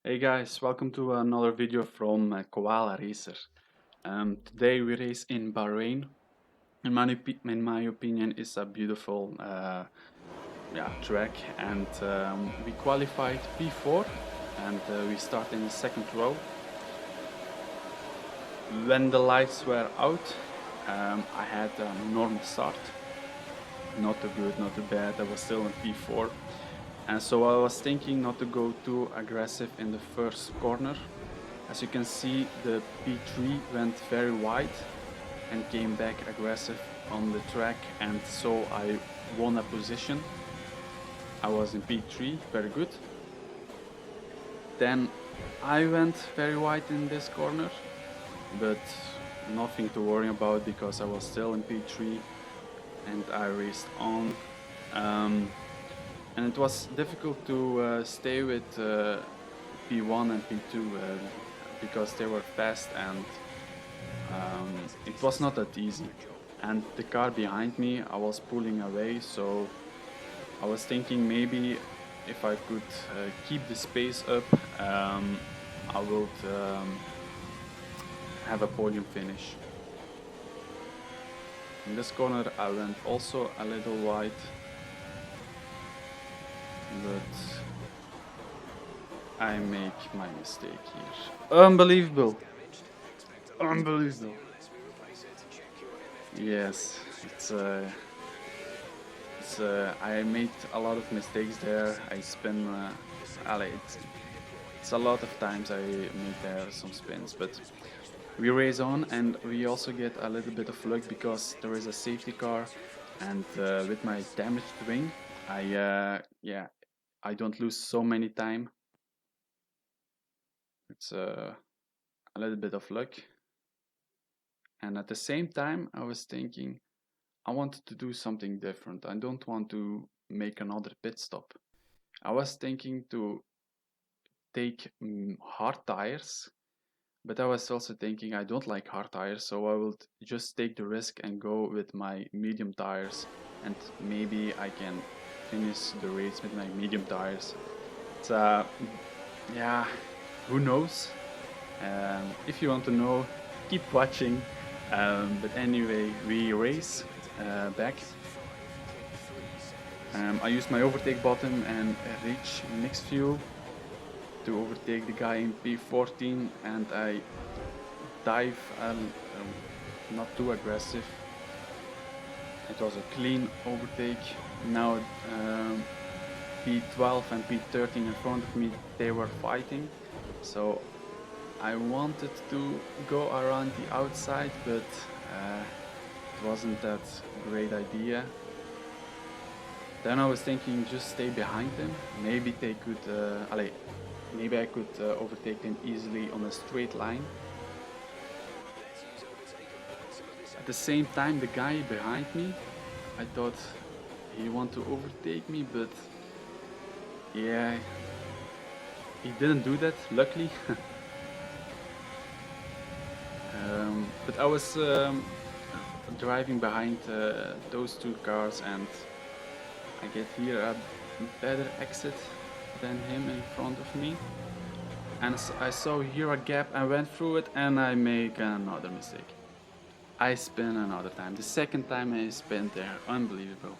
Hey guys, welcome to another video from Koala Racer. Today we race in Bahrain. In my opinion, it's a beautiful track, and we qualified P4, and we start in the second row. When the lights were out, I had a normal start. Not too good, not too bad. I was still in P4. And so I was thinking not to go too aggressive in the first corner. As you can see, the P3 went very wide and came back aggressive on the track, and so I won a position. I was in P3, very good. Then I went very wide in this corner, but nothing to worry about because I was still in P3 and I raced on. And it was difficult to stay with P1 and P2 because they were fast, and it was not that easy. And the car behind me, I was pulling away, so I was thinking maybe if I could keep the space up, I would have a podium finish. In this corner I went also a little wide, but I make my mistake here. Unbelievable! Unbelievable! Yes, I made a lot of mistakes there. I spin, it's a lot of times I make there some spins, but we race on, and we also get a little bit of luck because there is a safety car, and with my damaged wing, I don't lose so many time. It's a little bit of luck. And at the same time, I was thinking I wanted to do something different. I don't want to make another pit stop. I was thinking to take hard tires, but I was also thinking I don't like hard tires, so I will just take the risk and go with my medium tires, and maybe I can finish the race with my medium tires. It's yeah, who knows? If you want to know, keep watching. But anyway, we race back. I use my overtake button and reach mixed fuel to overtake the guy in P14, and I dive not too aggressive. It was a clean overtake. Now P12 and P13 in front of me, they were fighting, so I wanted to go around the outside, but it wasn't that great idea. Then I was thinking just stay behind them. Maybe they could, maybe I could overtake them easily on a straight line. At the same time, the guy behind me, I thought he wanted to overtake me, but yeah, he didn't do that, luckily. But I was driving behind those two cars, and I get here a better exit than him in front of me, and I saw here a gap. I went through it and I make another mistake. I spin another time. The second time I spin there. Unbelievable.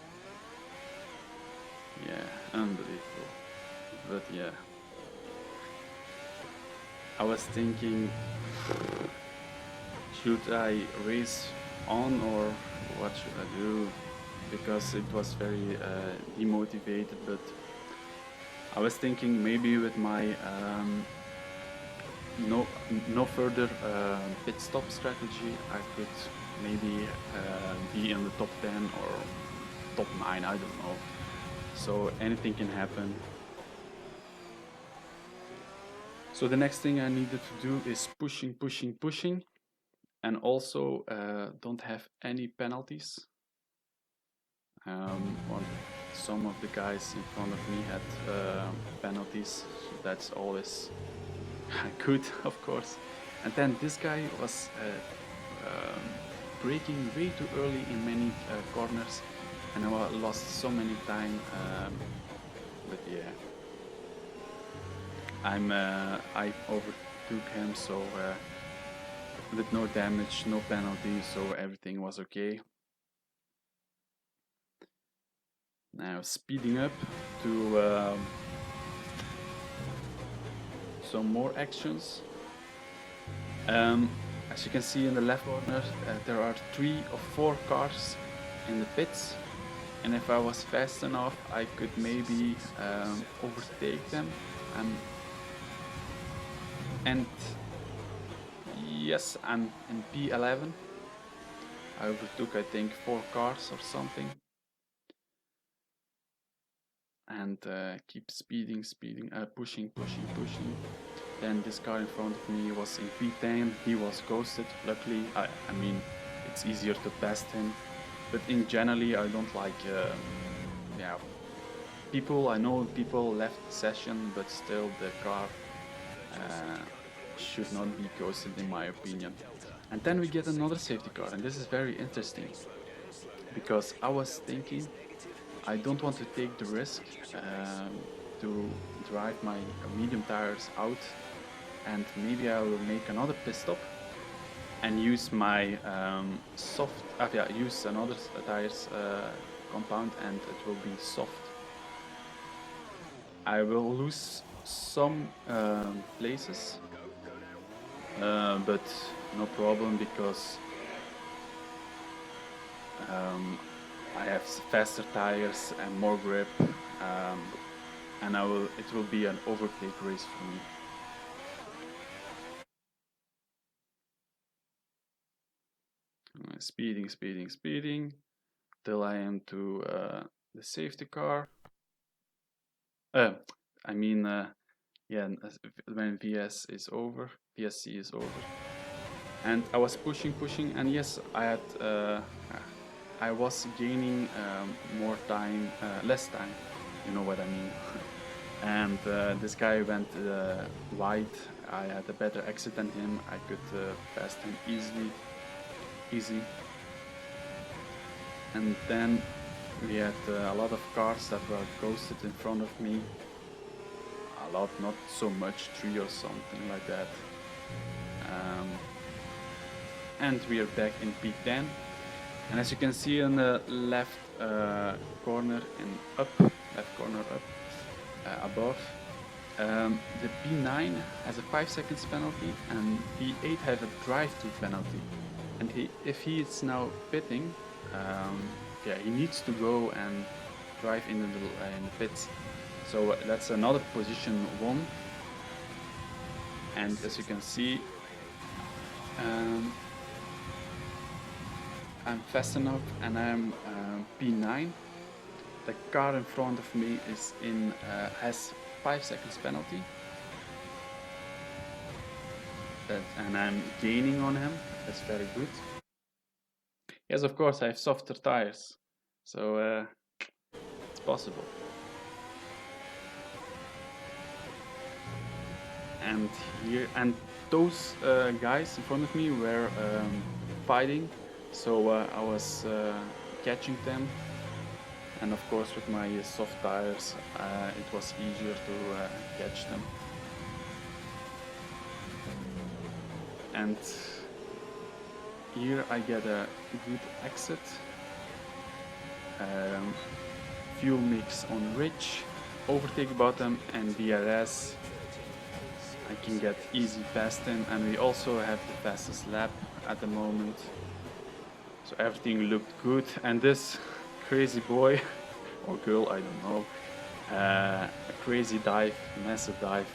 Yeah, unbelievable. But yeah, I was thinking, should I race on or what should I do? Because it was very demotivated, but I was thinking maybe with my no further pit stop strategy, I could maybe be in the top 10 or top 9, I don't know. So anything can happen. So the next thing I needed to do is pushing, and also don't have any penalties. Some of the guys in front of me had penalties, so that's always good, of course. And then this guy was braking way too early in many corners, and I lost so many time. But yeah, I overtook him, so with no damage, no penalty, so everything was okay. Now speeding up to some more actions. As you can see in the left corner, there are 3 or 4 cars in the pits, and if I was fast enough, I could maybe overtake them. And yes, I'm in P11. I overtook, I think, 4 cars or something. And keep speeding, pushing. Then this car in front of me was in P10, he was ghosted. Luckily, I mean, it's easier to pass him. But in generally, I don't like, yeah, I know people left the session, but still the car should not be ghosted in my opinion. And then we get another safety car, and this is very interesting, because I was thinking, I don't want to take the risk to drive my medium tires out, and maybe I will make another pit stop and use my use another tires compound, and it will be soft. I will lose some places, but no problem, because I have faster tires and more grip, and it will be an overtake race for me. Speeding till I am to the safety car. I mean, yeah, when VSC is over, and I was pushing, and yes, I was gaining more time, less time, you know what I mean. And this guy went wide. I had a better exit than him. I could pass him easy. And then we had a lot of cars that were ghosted in front of me. A lot, not so much, 3 or something like that. And we are back in P10. And as you can see in the left corner up, above, the P9 has a 5 seconds penalty, and P8 has a drive-through penalty. And if he is now pitting, he needs to go and drive in the pits. So that's another position 1. And as you can see, I'm fast enough, and I'm P9. The car in front of me is has 5 seconds penalty, and I'm gaining on him. That's very good. Yes, of course, I have softer tires, so it's possible. And those guys in front of me were fighting, so I was catching them, and of course with my soft tires it was easier to catch them. And here I get a good exit, fuel mix on ridge, overtake bottom, and DRS. I can get easy past him, and we also have the fastest lap at the moment. So everything looked good, and this crazy boy or girl, I don't know, a crazy dive, massive dive.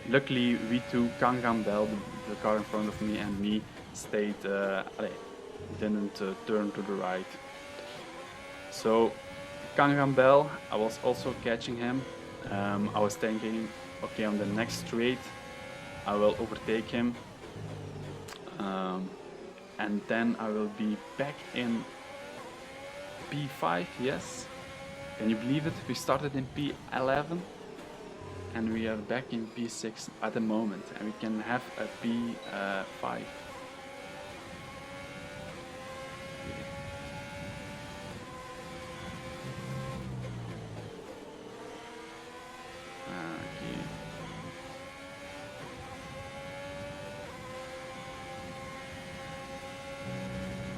Luckily we two, Kangan Bell, the car in front of me, and me stayed, didn't turn to the right. So Kangan Bell, I was also catching him. I was thinking, okay, on the next straight I will overtake him, and then I will be back in P5. Yes, can you believe it? We started in P11 and we are back in P6 at the moment, and we can have a P5.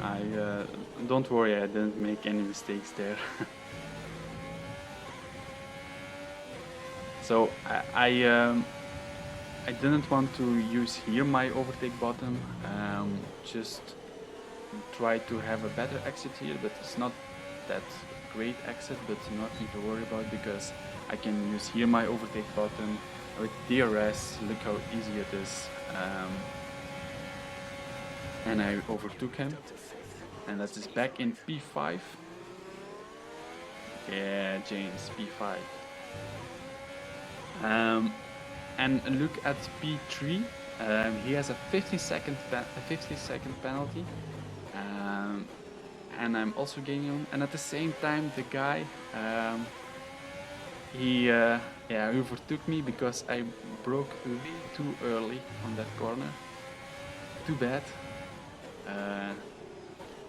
I don't worry, I didn't make any mistakes there. So I didn't want to use here my overtake button. Just try to have a better exit here, but it's not that great exit, but nothing to worry about because I can use here my overtake button with DRS. Look how easy it is. And I overtook him, and that is back in P5. Yeah, James, P5. And look at P3. He has a 50-second penalty, and I'm also gaining on. And at the same time, the guy he overtook me because I broke way too early on that corner. Too bad.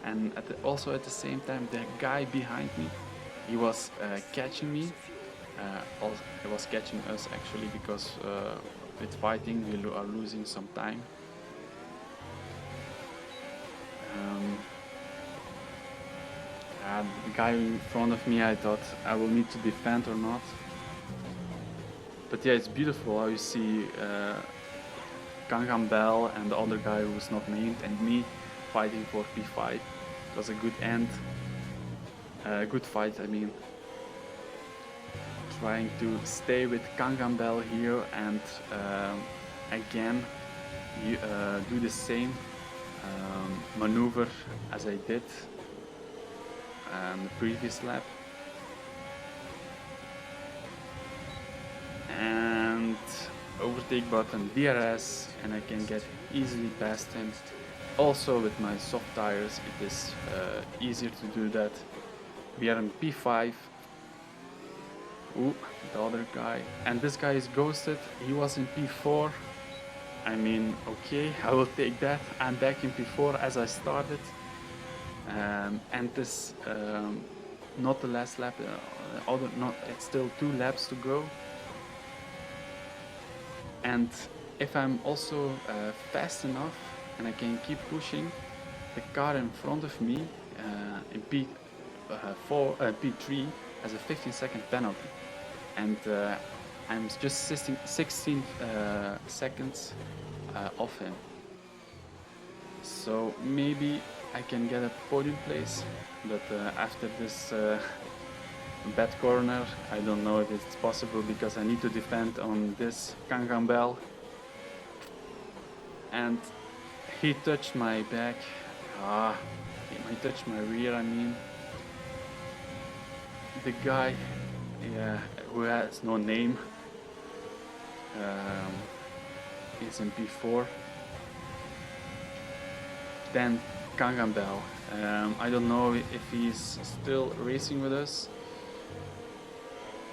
And also at the same time, the guy behind me, he was catching me. He was catching us actually because with fighting we are losing some time. The guy in front of me, I thought I will need to defend or not. But yeah, it's beautiful how you see Gangnam Bell and the other guy who's not named and me fighting for P5. It was a good end. Good fight, I mean. Trying to stay with Gangnam Bell here and again do the same maneuver as I did the previous lap. And overtake button DRS, and I can get easily past him. Also with my soft tires it is easier to do that. We are in P5. Ooh, the other guy. And this guy is ghosted. He was in P4. I mean, okay, I will take that. I'm back in P4 as I started. And this not the last lap. It's still 2 laps to go. And if I'm also fast enough and I can keep pushing, the car in front of me in P3 has a 15-second penalty, and I'm just 16 seconds off him. So maybe I can get a podium place, but after this bad corner, I don't know if it's possible because I need to defend on this Gangnam Bell. And he touched my back. He touched my rear, I mean. The guy, who has no name, is in P4. Then Gangnam Bell. I don't know if he's still racing with us.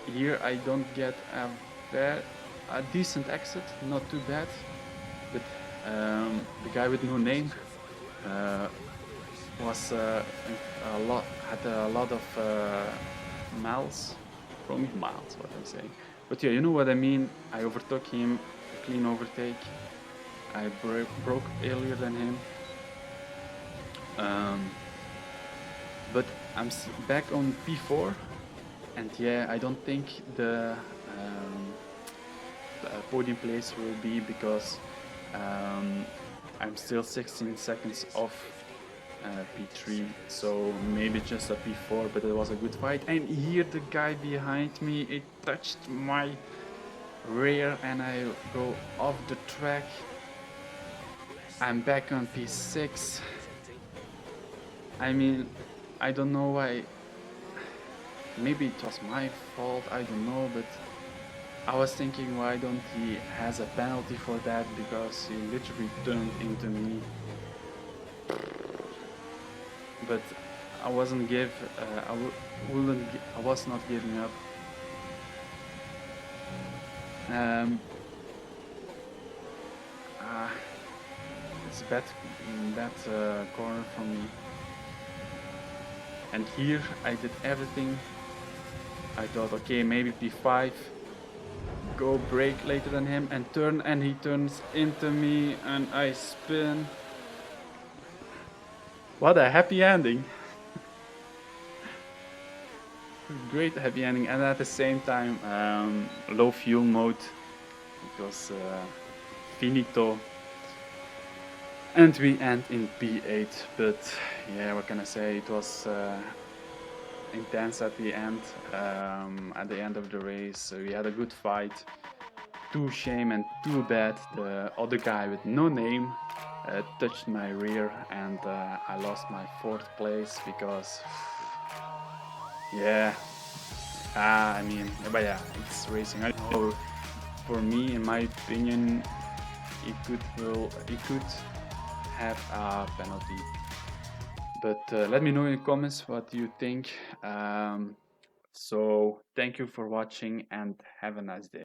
Here I don't get a decent exit, not too bad, but the guy with no name was had a lot of miles, what I'm saying. But yeah, you know what I mean. I overtook him, clean overtake. I broke earlier than him. But I'm back on P4, and yeah, I don't think the podium place will be because I'm still 16 seconds off P3, so maybe just a P4, but it was a good fight. And here the guy behind me, it touched my rear and I go off the track. I'm back on P6. I mean, I don't know why. Maybe it was my fault, I don't know, but I was thinking why don't he has a penalty for that, because he literally turned into me. But I wasn't I was not giving up. It's a bad corner for me. And here I did everything. I thought, okay, maybe P5, go brake later than him and turn, and he turns into me and I spin. What a happy ending. Great happy ending, and at the same time, low fuel mode. It was finito. And we end in P8, but yeah, what can I say? It was intense at the end. At the end of the race, we had a good fight. Too shame and too bad. The other guy with no name touched my rear, and I lost my fourth place because, yeah, I mean, but yeah, it's racing. I don't know. For me, in my opinion, it could have a penalty. But let me know in the comments what you think. So thank you for watching and have a nice day.